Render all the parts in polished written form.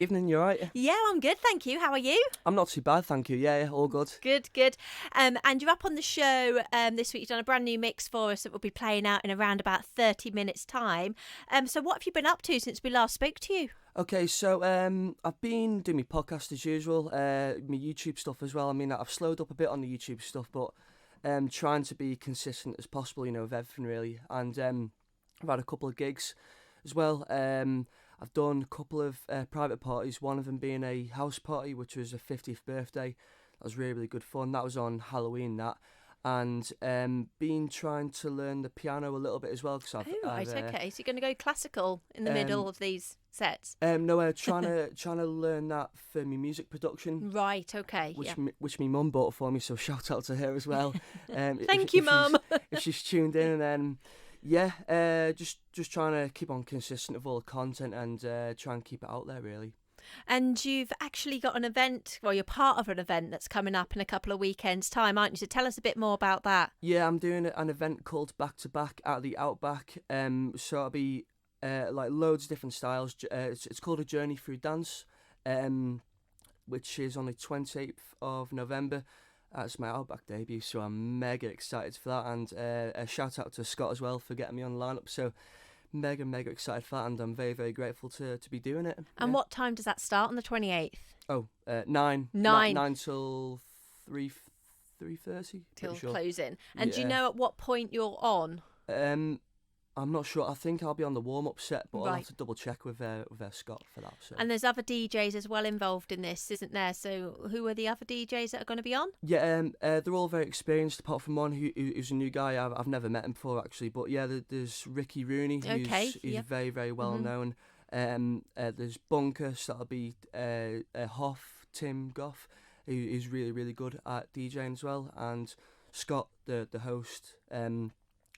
Evening, you alright? Yeah, I'm good, thank you. How are you? I'm not too bad, thank you. Yeah, all good. Good. And you're up on the show this week. You've done a brand new mix for us that will be playing out in around about 30 minutes' time. So what have you been up to since we last spoke to you? Okay, so I've been doing my podcast as usual, my YouTube stuff as well. I mean, I've slowed up a bit on the YouTube stuff, but trying to be consistent as possible, with everything really. And I've had a couple of gigs as well. I've done a couple of private parties, one of them being a house party, which was a 50th birthday. That was really, really good fun. That was on Halloween, that. And been trying to learn the piano a little bit as well. Cause Okay. So you're going to go classical in the middle of these sets? No, trying to learn that for my music production. Right, okay. Which my mum bought for me, so shout out to her as well. Thank you, Mum. If she's tuned in, and then... Yeah, just trying to keep on consistent with all the content and try and keep it out there, really. And you've actually got an event, well, you're part of an event that's coming up in a couple of weekends' time, aren't you? So tell us a bit more about that. Yeah, I'm doing an event called Back to Back at the Outback. So it'll be like loads of different styles. It's called A Journey Through Dance, which is on the 28th of November. It's my Outback debut, so I'm mega excited for that. And a shout out to Scott as well for getting me on the lineup. So mega excited for that, and I'm very, very grateful to be doing it. And what time does that start on the 28th? 9 till 3:30 till closing. And do you know at what point you're on? I'm not sure. I think I'll be on the warm-up set, but Right. I'll have to double-check with Scott for that. So. And there's other DJs as well involved in this, isn't there? So who are the other DJs that are going to be on? Yeah, they're all very experienced, apart from one who's a new guy. I've never met him before, actually. But yeah, there's Ricky Rooney, who's very, very well known. There's Bunker, so that'll be Hoff, Tim Goff, who's really, really good at DJing as well. And Scott, the host, and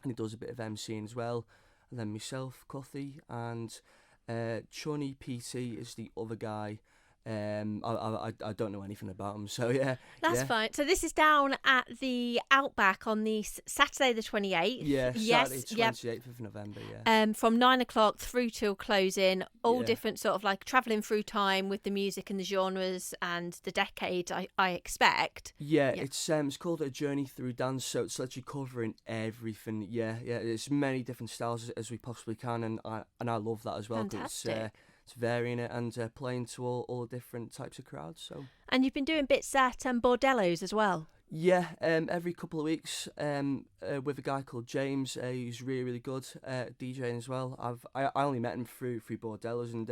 he does a bit of MCing as well. And then myself, Cuthy, and Chunny PT is the other guy. I don't know anything about him, so yeah. That's fine. So this is down at the Outback on the Saturday the 28th. Yeah, Saturday 28th of November, yeah. From 9 o'clock through till closing, all different sort of like travelling through time with the music and the genres and the decade, I expect. Yeah, it's called A Journey Through Dance, so it's literally covering everything. Yeah, it's many different styles as we possibly can, and I love that as well. Fantastic. It's varying it and playing to all different types of crowds. So. And you've been doing bits at Bordellos as well? Yeah, every couple of weeks with a guy called James. He's really, really good at DJing as well. I only met him through Bordellos, and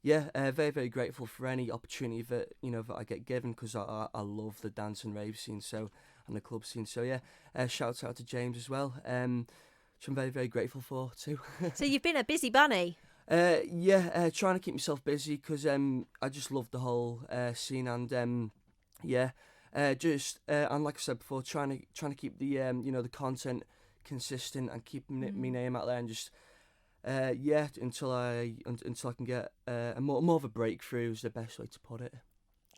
very, very grateful for any opportunity that that I get given, because I love the dance and rave scene, and the club scene. So yeah, shouts out to James as well. Which I'm very, very grateful for too. So you've been a busy bunny. Trying to keep myself busy, because I just love the whole scene, and and like I said before, trying to keep the the content consistent and keep my name out there, and just until I can get more of a breakthrough is the best way to put it.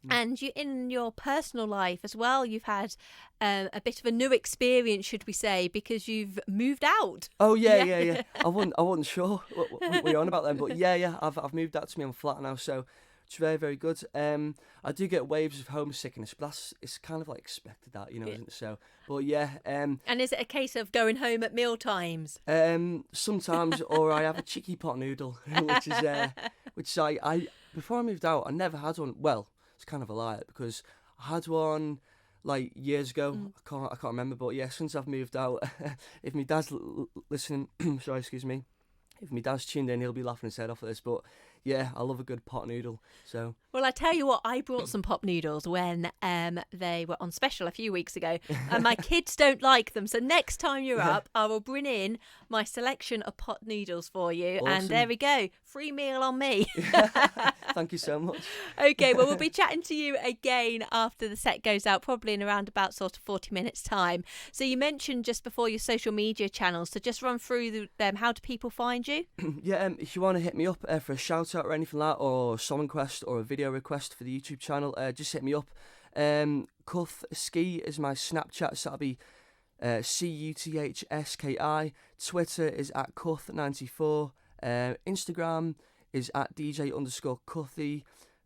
And you, in your personal life as well, you've had a bit of a new experience, should we say, because you've moved out. Oh yeah. I wasn't sure what you're on about then, but I've moved out to my own flat now, so it's very, very good. I do get waves of homesickness, but it's kind of like expected, that isn't it? So, but yeah. And is it a case of going home at meal times? Sometimes, or I have a cheeky pot noodle, which I before I moved out, I never had one. Well, it's kind of a lie, because I had one like years ago. I can't remember, but yeah, since I've moved out, if my dad's listening, sorry, excuse me, if my dad's tuned in, he'll be laughing his head off at this. But yeah, I love a good pot noodle. So. Well, I tell you what, I brought some pop noodles when they were on special a few weeks ago, and my kids don't like them. So next time you're up, I will bring in my selection of pot noodles for you. Awesome. And there we go, free meal on me. Thank you so much. Okay, well, we'll be chatting to you again after the set goes out, probably in around about sort of 40 minutes time. So you mentioned just before your social media channels, so just run through them. How do people find you? Yeah, if you want to hit me up for a shout out or anything like that, or a song request or a video request for the YouTube channel, just hit me up. Cuthski is my Snapchat, so that'll be Cuthski. Twitter is at Cuth94. Instagram is at DJ_Cuthy.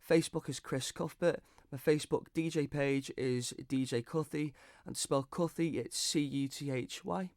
Facebook is Chris Cuthbert. My Facebook DJ page is DJ Cuthy. And to spell Cuthy, it's Cuthy.